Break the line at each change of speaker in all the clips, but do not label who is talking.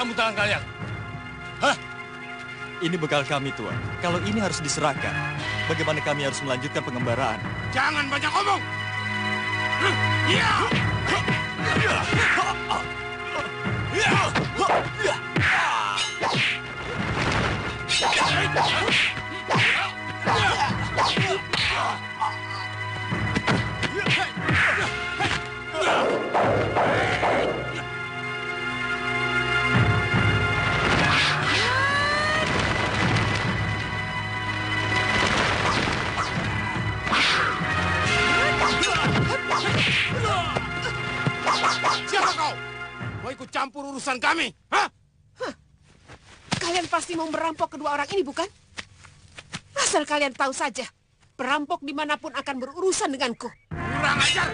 kamu tangan kalian? Hah?
Ini bekal kami, Tuan. Kalau ini harus diserahkan, bagaimana kami harus melanjutkan pengembaraan?
Jangan banyak ngomong! Iya! Siapa kau? Mau ikut campur urusan kami? Hah?
Kalian pasti mau merampok kedua orang ini, bukan? Asal kalian tahu saja, perampok dimanapun akan berurusan denganku.
Kurang ajar!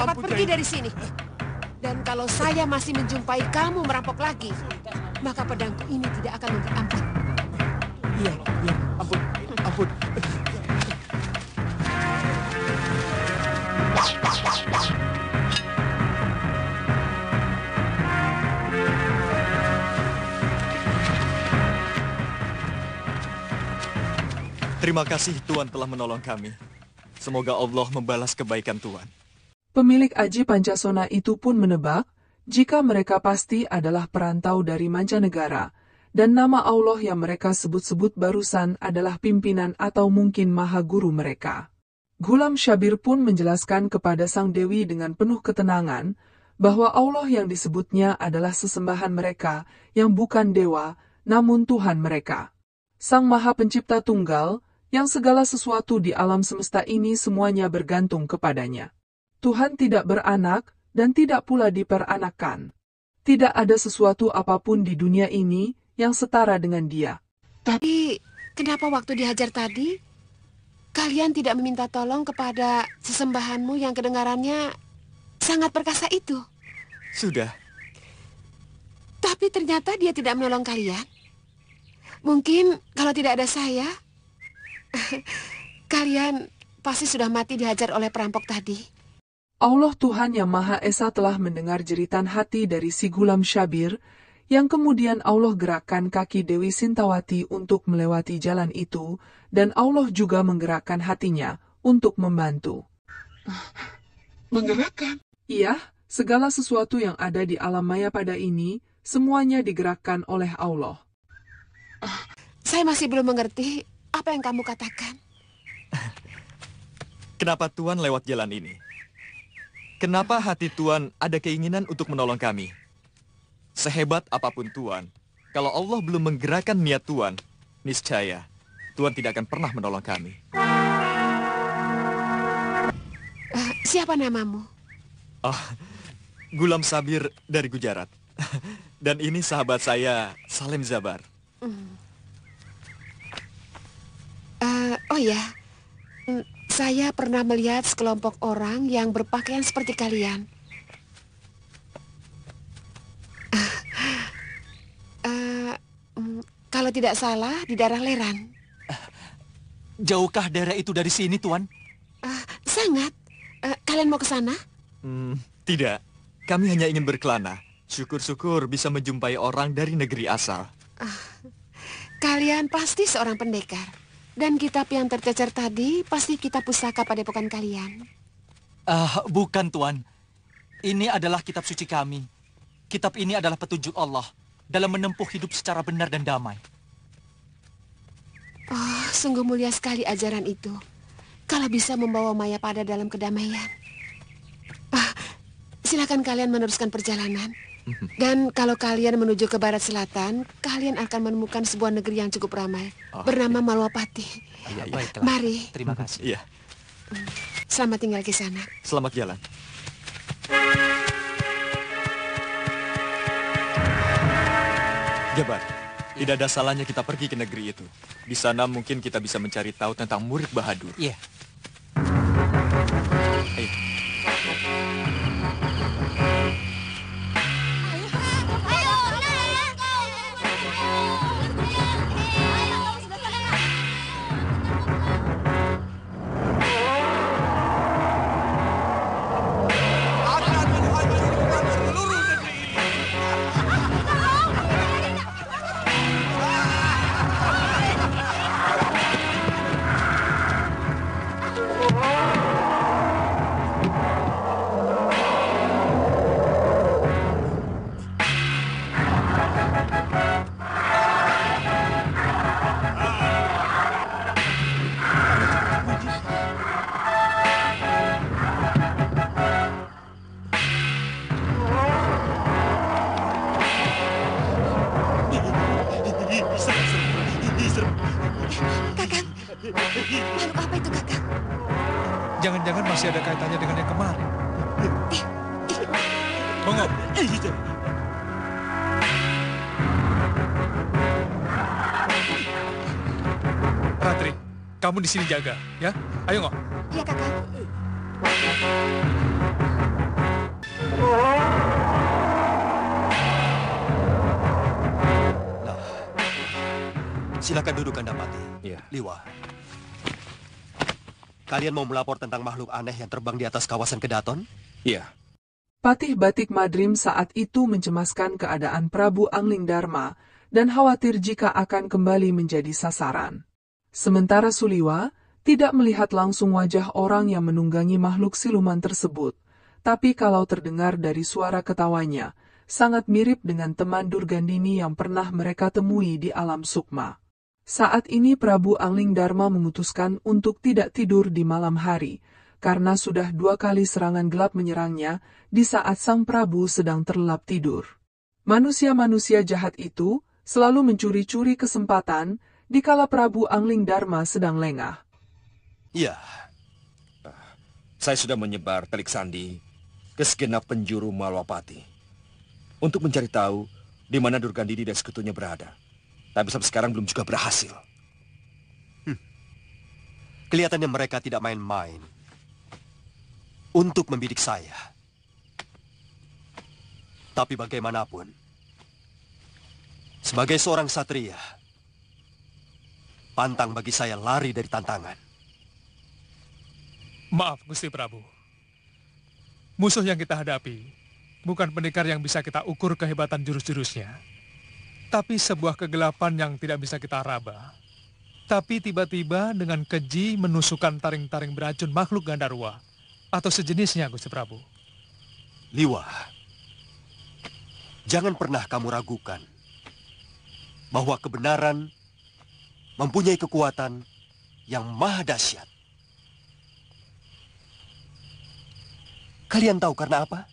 Cepat pergi dari sini. Dan kalau saya masih menjumpai kamu merampok lagi, maka pedangku ini tidak akan memberi ampun.
Iya, ampun, ampun. Terima kasih Tuan telah menolong kami. Semoga Allah membalas kebaikan Tuan.
Pemilik Aji Pancasona itu pun menebak jika mereka pasti adalah perantau dari mancanegara, dan nama Allah yang mereka sebut-sebut barusan adalah pimpinan atau mungkin maha guru mereka. Ghulam Syabir pun menjelaskan kepada Sang Dewi dengan penuh ketenangan bahwa Allah yang disebutnya adalah sesembahan mereka yang bukan dewa, namun Tuhan mereka. Sang Maha Pencipta Tunggal, yang segala sesuatu di alam semesta ini semuanya bergantung kepadanya. Tuhan tidak beranak dan tidak pula diperanakkan. Tidak ada sesuatu apapun di dunia ini yang setara dengan Dia.
Tapi, kenapa waktu dihajar tadi, kalian tidak meminta tolong kepada sesembahanmu yang kedengarannya sangat perkasa itu?
Sudah.
Tapi ternyata dia tidak menolong kalian. Mungkin kalau tidak ada saya, kalian pasti sudah mati dihajar oleh perampok tadi.
Allah Tuhan Yang Maha Esa telah mendengar jeritan hati dari si Ghulam Syabir, yang kemudian Allah gerakkan kaki Dewi Sintawati untuk melewati jalan itu, dan Allah juga menggerakkan hatinya untuk membantu.
Menggerakkan?
Iya, segala sesuatu yang ada di alam maya pada ini, semuanya digerakkan oleh Allah.
Saya masih belum mengerti apa yang kamu katakan.
Kenapa Tuan lewat jalan ini? Kenapa hati Tuan ada keinginan untuk menolong kami? Sehebat apapun Tuan, kalau Allah belum menggerakkan niat Tuan, niscaya Tuan tidak akan pernah menolong kami.
Siapa namamu?
Ghulam Sabir dari Gujarat. Dan ini sahabat saya, Salim Zabar.
Oh ya, saya pernah melihat sekelompok orang yang berpakaian seperti kalian. Kalau tidak salah, di daerah Leran.
Jauhkah daerah itu dari sini, Tuan?
Sangat. Kalian mau ke sana?
Tidak, kami hanya ingin berkelana. Syukur-syukur bisa menjumpai orang dari negeri asal.
Kalian pasti seorang pendekar. Dan kitab yang tercecer tadi pasti kitab pusaka padepokan kalian.
Bukan, Tuan. Ini adalah kitab suci kami. Kitab ini adalah petunjuk Allah dalam menempuh hidup secara benar dan damai.
Oh, sungguh mulia sekali ajaran itu. Kalau bisa membawa Maya pada dalam kedamaian. Silakan kalian meneruskan perjalanan. Dan kalau kalian menuju ke barat selatan, kalian akan menemukan sebuah negeri yang cukup ramai, bernama Malwapati.
Baiklah.
Mari.
Terima kasih.
Iya.
Selamat tinggal di sana.
Selamat jalan. Jabar, tidak ada salahnya kita pergi ke negeri itu. Di sana mungkin kita bisa mencari tahu tentang murid Bahadur.
Iya.
Jangan-jangan masih ada kaitannya dengan yang kemarin. Monggo. Ratri, kamu di sini jaga, ya? Ayo, Ngok.
Iya, Kakak.
Silakan duduk, Kandapati.
Iya.
Liwa. Kalian mau melapor tentang makhluk aneh yang terbang di atas kawasan Kedaton?
Iya.
Patih Batik Madrim saat itu mencemaskan keadaan Prabu Angling Dharma dan khawatir jika akan kembali menjadi sasaran. Sementara Suliwa tidak melihat langsung wajah orang yang menunggangi makhluk siluman tersebut, tapi kalau terdengar dari suara ketawanya, sangat mirip dengan teman Durgandini yang pernah mereka temui di alam sukma. Saat ini Prabu Angling Dharma memutuskan untuk tidak tidur di malam hari, karena sudah 2 kali serangan gelap menyerangnya di saat sang Prabu sedang terlelap tidur. Manusia-manusia jahat itu selalu mencuri-curi kesempatan dikala Prabu Angling Dharma sedang lengah.
Iya. Saya sudah menyebar telik sandi ke segenap penjuru Malwapati untuk mencari tahu di mana Durgandini dan sekutunya berada. Tapi sampai sekarang belum juga berhasil.
Kelihatannya mereka tidak main-main untuk membidik saya. Tapi bagaimanapun, sebagai seorang satria, pantang bagi saya lari dari tantangan.
Maaf, Gusti Prabu. Musuh yang kita hadapi bukan pendekar yang bisa kita ukur kehebatan jurus-jurusnya, tapi sebuah kegelapan yang tidak bisa kita raba. Tapi tiba-tiba dengan keji menusukkan taring-taring beracun makhluk Gandarwa atau sejenisnya, Gusti Prabu.
Liwa, jangan pernah kamu ragukan bahwa kebenaran mempunyai kekuatan yang maha dahsyat. Kalian tahu karena apa?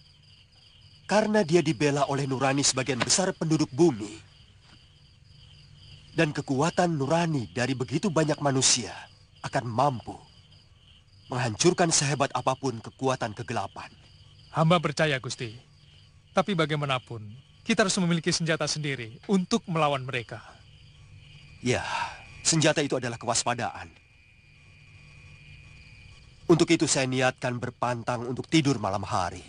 Karena dia dibela oleh nurani sebagian besar penduduk bumi. Dan kekuatan nurani dari begitu banyak manusia akan mampu menghancurkan sehebat apapun kekuatan kegelapan.
Hamba percaya, Gusti. Tapi bagaimanapun, kita harus memiliki senjata sendiri untuk melawan mereka.
Ya, senjata itu adalah kewaspadaan. Untuk itu saya niatkan berpantang untuk tidur malam hari.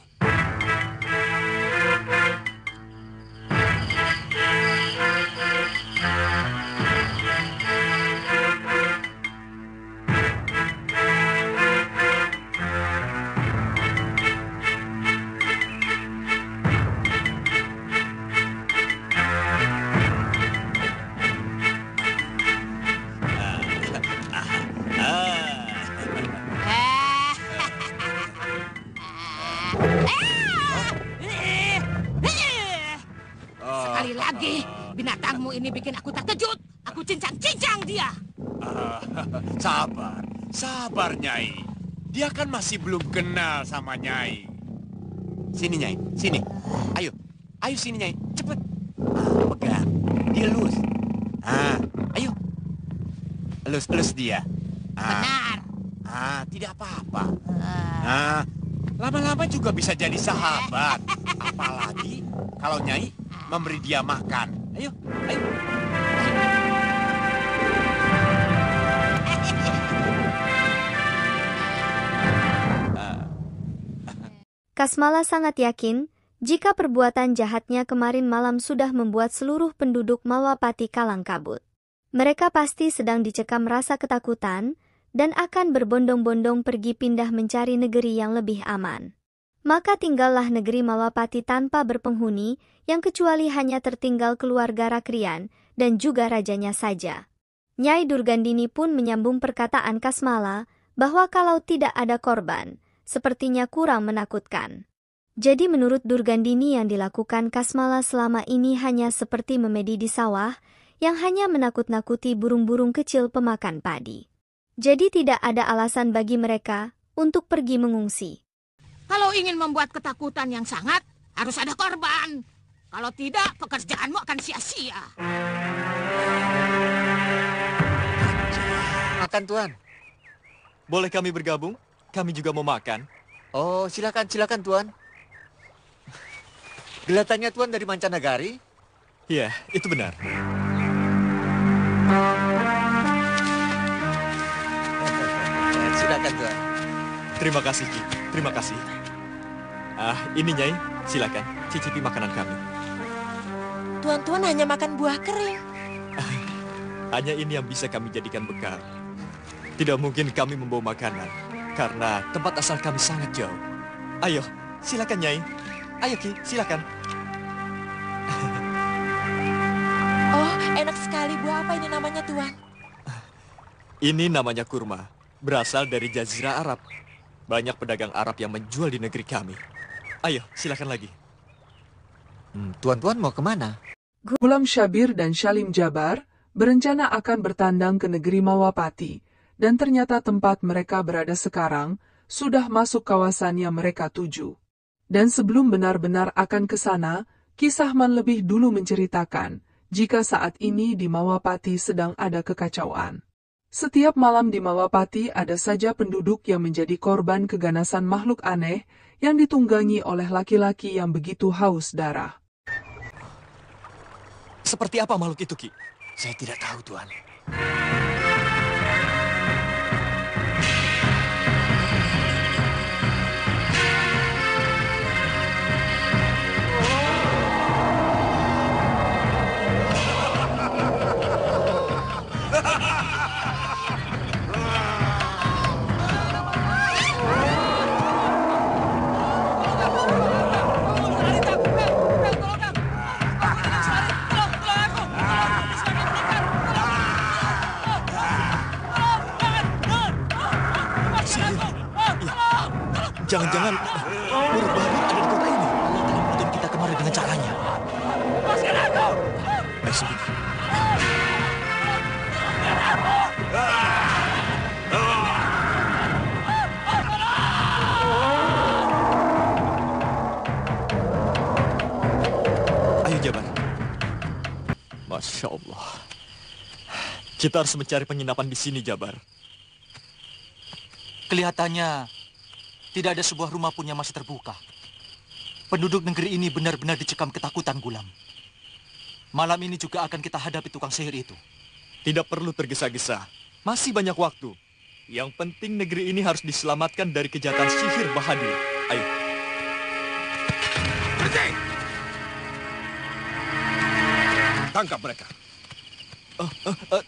Sekali lagi, binatangmu ini bikin aku terkejut. Aku cincang-cincang dia.
Sabar, sabar Nyai. Dia kan masih belum kenal sama Nyai. Sini Nyai, sini. Ayo, ayo sini Nyai, cepet. Pegang, dielus. Ayo. Elus-elus dia.
Benar.
Tidak apa-apa. Lama-lama juga bisa jadi sahabat. Apalagi kalau Nyai memberi dia makan. Ayo, ayo.
Kasmala sangat yakin jika perbuatan jahatnya kemarin malam sudah membuat seluruh penduduk Malwapati kalang kabut. Mereka pasti sedang dicekam rasa ketakutan dan akan berbondong-bondong pergi pindah mencari negeri yang lebih aman. Maka tinggallah negeri Malwapati tanpa berpenghuni yang kecuali hanya tertinggal keluarga Rakrian dan juga rajanya saja. Nyai Durgandini pun menyambung perkataan Kasmala bahwa kalau tidak ada korban, sepertinya kurang menakutkan. Jadi menurut Durgandini yang dilakukan Kasmala selama ini hanya seperti memedi di sawah yang hanya menakut-nakuti burung-burung kecil pemakan padi. Jadi tidak ada alasan bagi mereka untuk pergi mengungsi.
Kalau ingin membuat ketakutan yang sangat, harus ada korban. Kalau tidak, pekerjaanmu akan sia-sia.
Makan, Tuan. Boleh kami bergabung? kami juga mau makan.
Oh, silakan, silakan Tuan. Kelihatannya Tuan dari mancanegari.
Iya, itu benar.
Silakan Tuan.
Terima kasih, Ki. Terima kasih. Ini Nyai, silakan cicipi makanan kami.
Tuan-tuan hanya makan buah kering.
Hanya ini yang bisa kami jadikan bekal. Tidak mungkin kami membawa makanan, karena tempat asal kami sangat jauh. Ayo, silakan Nyai. Ayo Ki, silakan.
Oh, enak sekali. Buah apa ini namanya, Tuan?
Ini namanya kurma, berasal dari Jazirah Arab. Banyak pedagang Arab yang menjual di negeri kami. Ayo, silakan lagi.
Tuan-tuan mau kemana?
Ghulam Syabir dan Syalim Jabar berencana akan bertandang ke negeri Mawapati, dan ternyata tempat mereka berada sekarang sudah masuk kawasan yang mereka tuju. Dan sebelum benar-benar akan ke sana, Ki Sahman lebih dulu menceritakan jika saat ini di Mawapati sedang ada kekacauan. Setiap malam di Mawapati ada saja penduduk yang menjadi korban keganasan makhluk aneh yang ditunggangi oleh laki-laki yang begitu haus darah.
Seperti apa makhluk itu, Ki?
Saya tidak tahu, Tuan.
Jangan-jangan murid baru ada di kota ini. Allah telah menuntun kita kemari dengan caranya.
Lepaskan aku!
Ayo sembunyi. Ayo Jabar. Masya Allah. Kita harus mencari penginapan di sini, Jabar.
Kelihatannya tidak ada sebuah rumah pun yang masih terbuka. Penduduk negeri ini benar-benar dicekam ketakutan, Ghulam. Malam ini juga akan kita hadapi tukang sihir itu.
Tidak perlu tergesa-gesa. Masih banyak waktu. Yang penting negeri ini harus diselamatkan dari kejahatan sihir Bahadur. Ayo.
Berhenti! Tangkap mereka.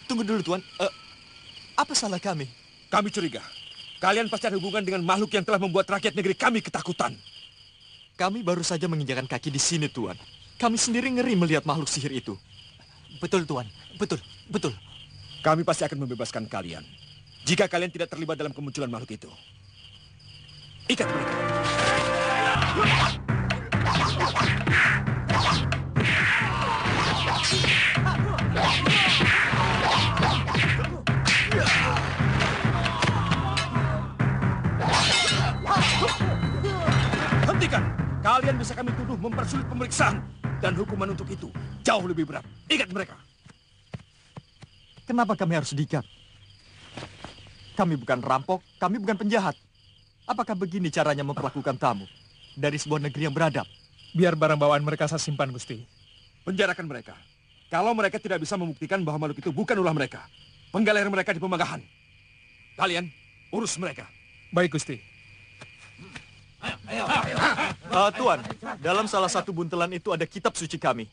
Tunggu dulu, Tuan. Apa salah kami?
Kami curiga. Kalian pasti ada hubungan dengan makhluk yang telah membuat rakyat negeri kami ketakutan.
Kami baru saja menginjakan kaki di sini, Tuan. Kami sendiri ngeri melihat makhluk sihir itu.
Betul, Tuan. Betul, betul.
Kami pasti akan membebaskan kalian. Jika kalian tidak terlibat dalam kemunculan makhluk itu. Ikat mereka. Hentikan! Kalian bisa kami tuduh mempersulit pemeriksaan. Dan hukuman untuk itu jauh lebih berat. Ikat mereka.
Kenapa kami harus diikat? Kami bukan rampok, kami bukan penjahat. Apakah begini caranya memperlakukan tamu dari sebuah negeri yang beradab?
Biar barang bawaan mereka saya simpan, Gusti.
Penjarakan mereka. Kalau mereka tidak bisa membuktikan bahwa makhluk itu bukan ulah mereka, penggaler mereka di pemagahan. Kalian urus mereka.
Baik, Gusti.
Tuan, dalam salah satu buntelan itu ada kitab suci kami.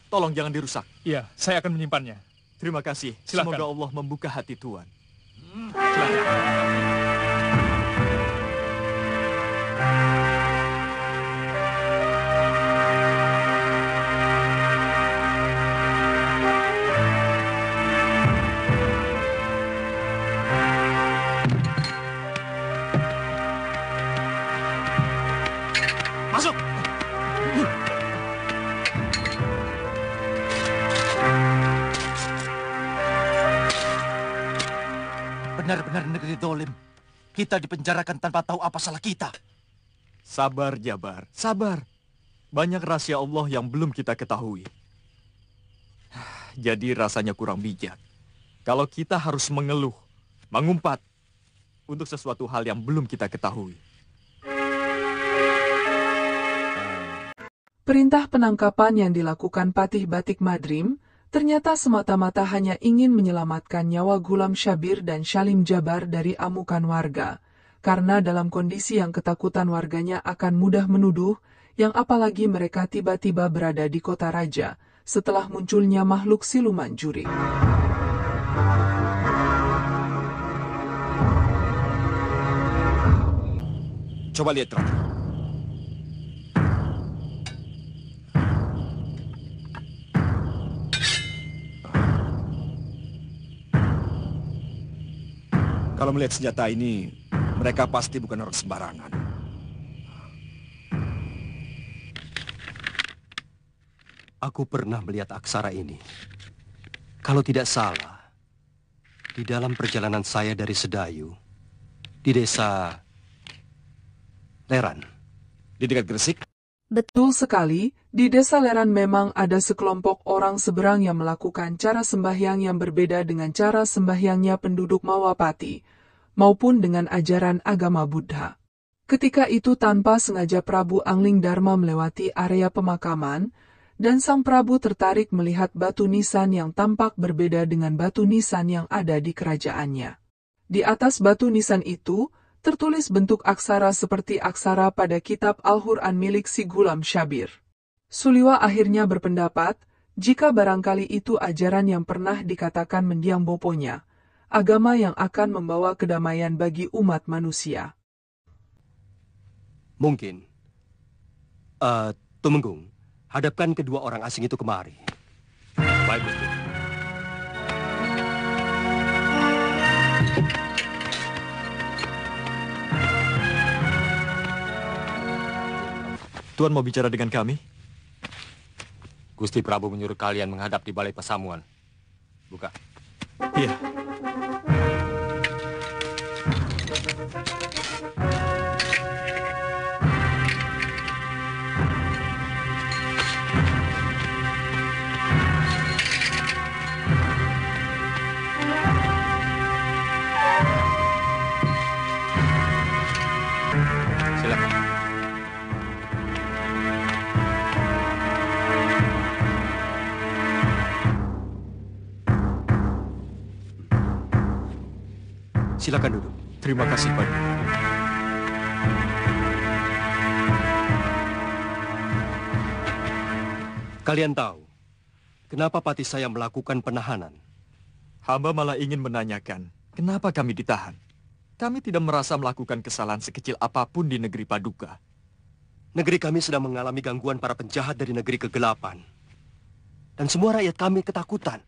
Tolong jangan dirusak.
Iya, saya akan menyimpannya.
Terima kasih.
Silakan.
Semoga Allah membuka hati Tuan.
Masuk!
Benar-benar negeri dolim. Kita dipenjarakan tanpa tahu apa salah kita.
Sabar, Jabar. Sabar. Banyak rahasia Allah yang belum kita ketahui. Jadi rasanya kurang bijak. Kalau kita harus mengeluh, mengumpat, untuk sesuatu hal yang belum kita ketahui.
Perintah penangkapan yang dilakukan Patih Batik Madrim ternyata semata-mata hanya ingin menyelamatkan nyawa Gulam Syabir dan Syalim Jabar dari amukan warga. Karena dalam kondisi yang ketakutan warganya akan mudah menuduh, yang apalagi mereka tiba-tiba berada di kota raja, setelah munculnya makhluk siluman juri.
Coba lihat, Ratu. Kalau melihat senjata ini, mereka pasti bukan orang sembarangan. Aku pernah melihat aksara ini. Kalau tidak salah, di dalam perjalanan saya dari Sedayu, di desa Leran, di dekat Gresik.
Betul sekali, di desa Leran memang ada sekelompok orang seberang yang melakukan cara sembahyang yang berbeda dengan cara sembahyangnya penduduk Mawapati, maupun dengan ajaran agama Buddha. Ketika itu tanpa sengaja Prabu Angling Dharma melewati area pemakaman, dan sang Prabu tertarik melihat batu nisan yang tampak berbeda dengan batu nisan yang ada di kerajaannya. Di atas batu nisan itu, tertulis bentuk aksara seperti aksara pada kitab Al-Quran milik si Gulam Syabir. Suliwa akhirnya berpendapat, jika barangkali itu ajaran yang pernah dikatakan mendiang boponya, agama yang akan membawa kedamaian bagi umat manusia.
Mungkin. Tumenggung, hadapkan kedua orang asing itu kemari. Baik, Gusti.
Tuan mau bicara dengan kami?
Gusti Prabu menyuruh kalian menghadap di balai pesamuan. Buka.
Iya.
Silakan. Silakan duduk.
Terima kasih, Pak.
Kalian tahu, kenapa patih saya melakukan penahanan?
Hamba malah ingin menanyakan, kenapa kami ditahan? Kami tidak merasa melakukan kesalahan sekecil apapun di negeri Paduka.
Negeri kami sedang mengalami gangguan para penjahat dari negeri kegelapan. Dan semua rakyat kami ketakutan.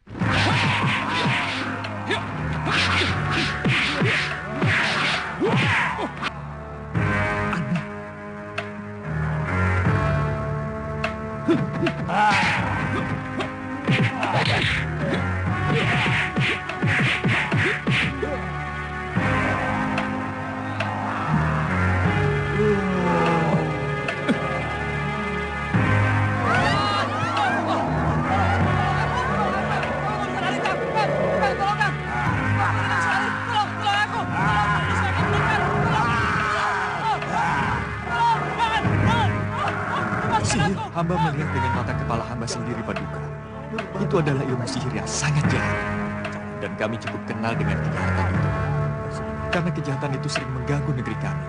Hamba melihat dengan mata kepala hamba sendiri, Paduka. Itu adalah ilmu sihir yang sangat jahat. Dan kami cukup kenal dengan kejahatan itu. Karena kejahatan itu sering mengganggu negeri kami.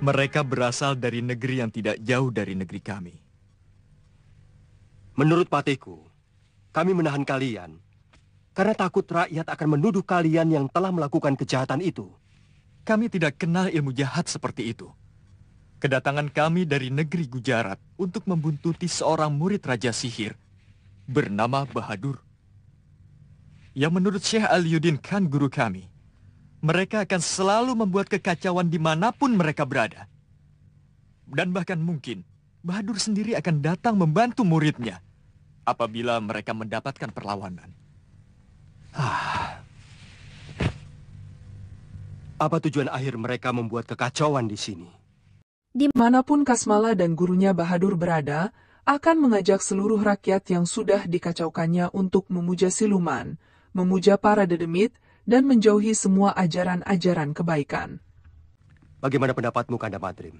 Mereka berasal dari negeri yang tidak jauh dari negeri kami.
Menurut patihku, kami menahan kalian karena takut rakyat akan menuduh kalian yang telah melakukan kejahatan itu.
Kami tidak kenal ilmu jahat seperti itu. Kedatangan kami dari negeri Gujarat untuk membuntuti seorang murid Raja Sihir bernama Bahadur. Yang menurut Syekh Aliuddin Khan guru kami, mereka akan selalu membuat kekacauan dimanapun mereka berada. Dan bahkan mungkin Bahadur sendiri akan datang membantu muridnya apabila mereka mendapatkan perlawanan.
Apa tujuan akhir mereka membuat kekacauan di sini?
Dimanapun Kasmala dan gurunya Bahadur berada, akan mengajak seluruh rakyat yang sudah dikacaukannya untuk memuja siluman, memuja para dedemit, dan menjauhi semua ajaran-ajaran kebaikan.
Bagaimana pendapatmu, Kanda Madrim?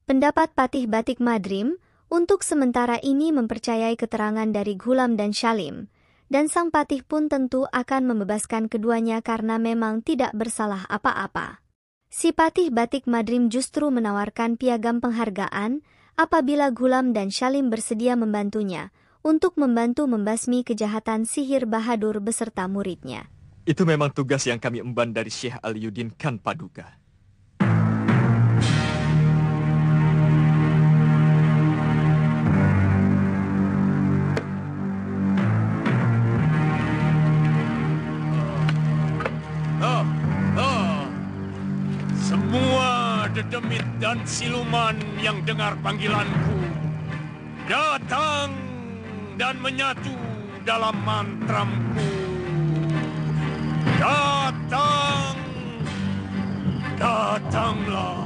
Pendapat Patih Batik Madrim untuk sementara ini mempercayai keterangan dari Ghulam dan Shalim, dan sang patih pun tentu akan membebaskan keduanya karena memang tidak bersalah apa-apa. Si Patih Batik Madrim justru menawarkan piagam penghargaan apabila Ghulam dan Shalim bersedia membantunya untuk membantu membasmi kejahatan sihir Bahadur beserta muridnya.
Itu memang tugas yang kami emban dari Syekh Aliuddin Khan Paduka.
Semua dedemit dan siluman yang dengar panggilanku, datang dan menyatu dalam mantramku. Datang, datanglah.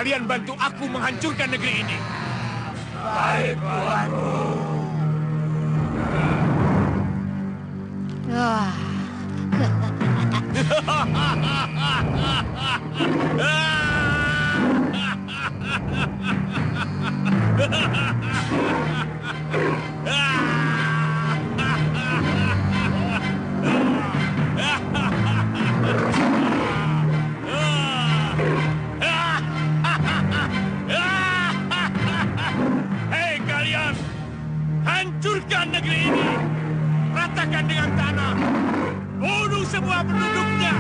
Kalian bantu aku menghancurkan negeri ini. Baik, Tuanku. Hancurkan negeri ini, ratakan dengan tanah, bunuh semua penduduknya.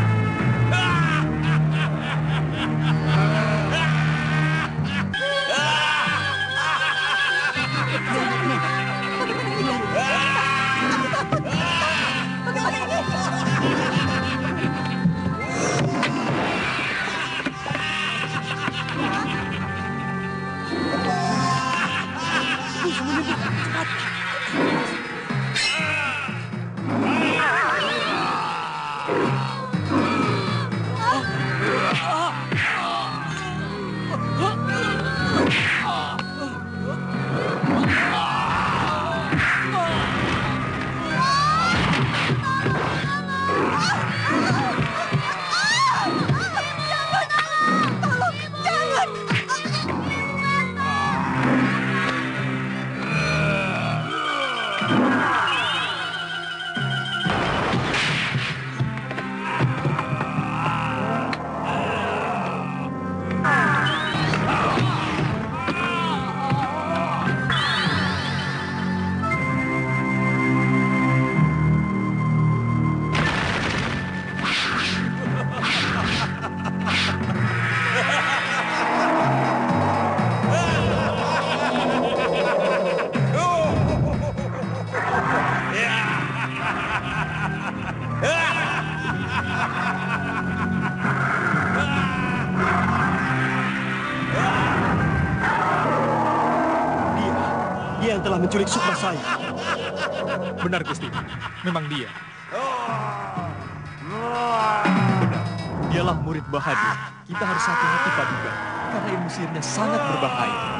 Dia yang telah menculik Sukma saya.
Benar, Gusti. Memang dia.
Benar. Dialah murid Bahadur. Kita harus hati-hati, Paduka, karena ilmu sihirnya sangat berbahaya.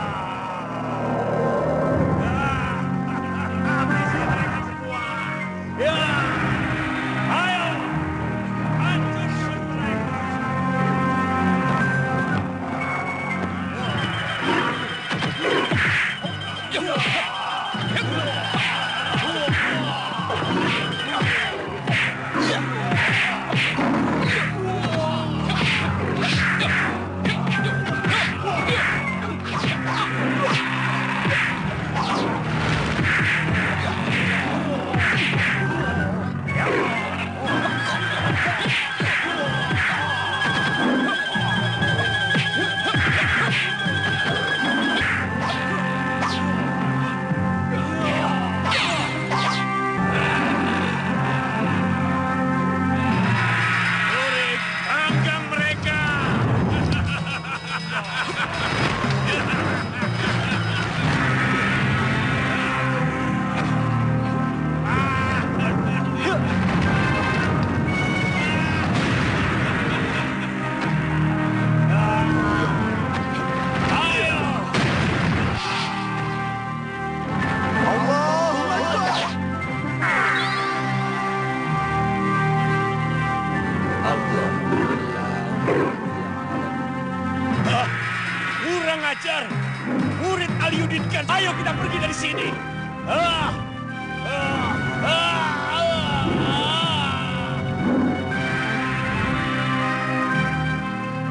Aliuddin Khan. Ayo kita pergi dari sini.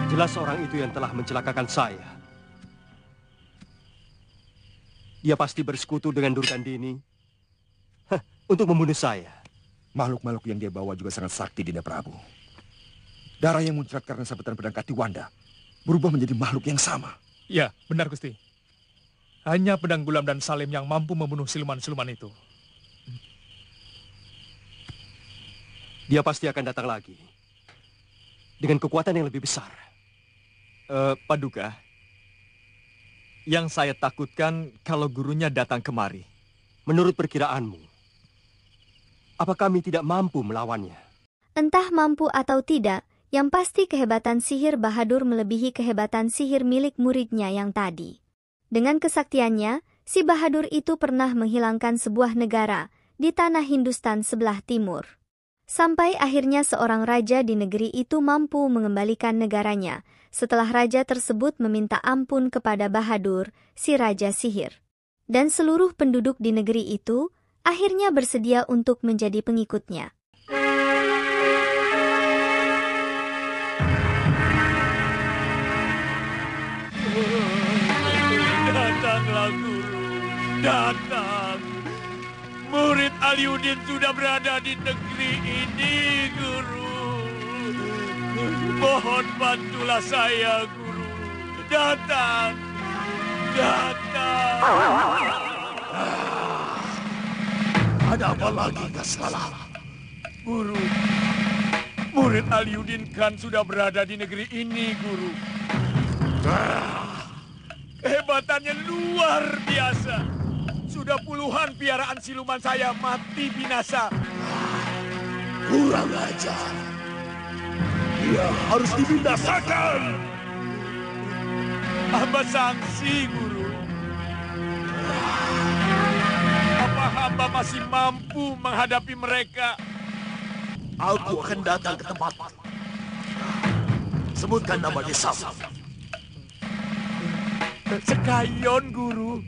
Jelas orang itu yang telah mencelakakan saya. Dia pasti bersekutu dengan Durgandini untuk membunuh saya.
Makhluk-makhluk yang dia bawa juga sangat sakti, Dinda Prabu. Darah yang muncrat karena sabetan pedang Katiwanda berubah menjadi makhluk yang sama.
Ya, benar Gusti. Hanya pedang Gulam dan Salim yang mampu membunuh siluman-siluman itu.
Dia pasti akan datang lagi dengan kekuatan yang lebih besar.
Paduka, yang saya takutkan kalau gurunya datang kemari.
Menurut perkiraanmu, apa kami tidak mampu melawannya?
Entah mampu atau tidak, yang pasti kehebatan sihir Bahadur melebihi kehebatan sihir milik muridnya yang tadi. Dengan kesaktiannya, si Bahadur itu pernah menghilangkan sebuah negara di tanah Hindustan sebelah timur. Sampai akhirnya seorang raja di negeri itu mampu mengembalikan negaranya, setelah raja tersebut meminta ampun kepada Bahadur, si raja sihir. Dan seluruh penduduk di negeri itu akhirnya bersedia untuk menjadi pengikutnya.
Datanglah guru, datang. Murid Aliuddin sudah berada di negeri ini, guru. Mohon bantulah saya, guru. Datang, datang.
Ada apa lagi, Kasmala?
Guru, murid Aliuddin Khan sudah berada di negeri ini, guru. Kehebatannya luar biasa. Sudah puluhan piaraan siluman saya mati binasa.
Kurang ajar. Dia harus dibinasakan.
Hamba sangsi, guru. Apa hamba masih mampu menghadapi mereka?
Aku akan datang ke tempat. Sebutkan nama desamu.
Sekayon, guru.